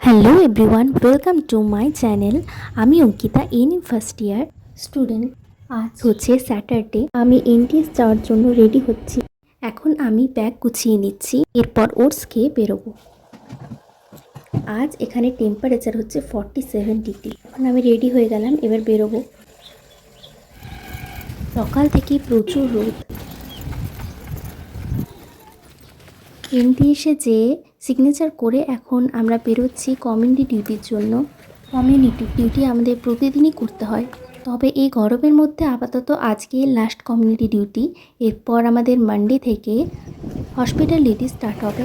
Hello everyone, welcome to my channel. আমি Ankita, NM first year student. আজ হচ্ছে Saturday. আমি এনটিএস যাওয়ার জন্য রেডি হচ্ছি। এখন আমি ব্যাগ গুছিয়ে নিচ্ছি, এরপর ওটস খেয়ে বেরোবো। আজ এখানে টেম্পারেচার হচ্ছে 47 ডিগ্রি। এখন আমি রেডি হয়ে গেলাম, এবার বেরোবো। সকাল থেকেই প্রচুর রোদ। এনটিএসে যেয়ে সিগনেচার করে এখন আমরা বেরোচ্ছি কমিউনিটি ডিউটির জন্য। কমিউনিটি ডিউটি আমাদের প্রতিদিনই করতে হয়, তবে এই গরমের মধ্যে আপাতত আজকে লাস্ট কমিউনিটি ডিউটি। এরপর আমাদের মানডে থেকে হসপিটাল ডিউটি স্টার্ট হবে।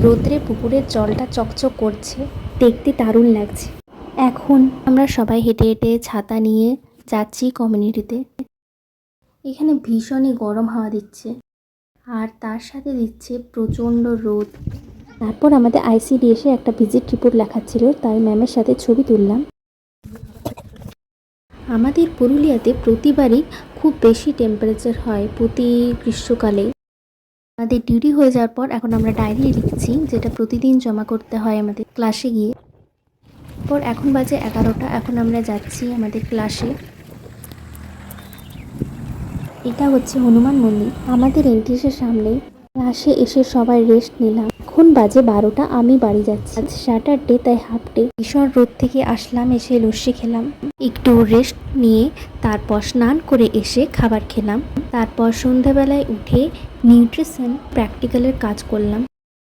রোদ্রে পুকুরের জলটা চকচক করছে, দেখতে দারুণ লাগছে। এখন আমরা সবাই হেঁটে হেঁটে ছাতা নিয়ে যাচ্ছি কমিউনিটিতে। এখানে ভীষণই গরম হাওয়া দিচ্ছে, আর তার সাথে দিচ্ছে প্রচণ্ড রোদ। তারপর আমাদের আইসিডিএসে একটা ভিজিট রিপোর্ট লেখা ছিল, তাই ম্যামের সাথে ছবি তুললাম। আমাদের পুরুলিয়াতে প্রতিবারই খুব বেশি টেম্পারেচার হয় প্রতি গ্রীষ্মকালে। আমাদের ডিউটি হয়ে যাওয়ার পর এখন আমরা ডায়েরি লিখছি, যেটা প্রতিদিন জমা করতে হয় আমাদের ক্লাসে গিয়ে। পর এখন বাজে 11টা, এখন আমরা যাচ্ছি আমাদের ক্লাসে। এটা হচ্ছে হনুমান মন্দির আমাদের এনটিএসের সামনে। ক্লাসে এসে সবাই রেস্ট নিলাম। এখন বাজে 12টা, আমি বাড়ি যাচ্ছি। আজ স্যাটারডে, তাই হাফ ডে। ভীষণ রোদ থেকে আসলাম, এসে লস্যি খেলাম, একটু রেস্ট নিয়ে তারপর স্নান করে এসে খাবার খেলাম। তারপর সন্ধ্যাবেলায় উঠে নিউট্রিশন প্র্যাকটিক্যালের কাজ করলাম।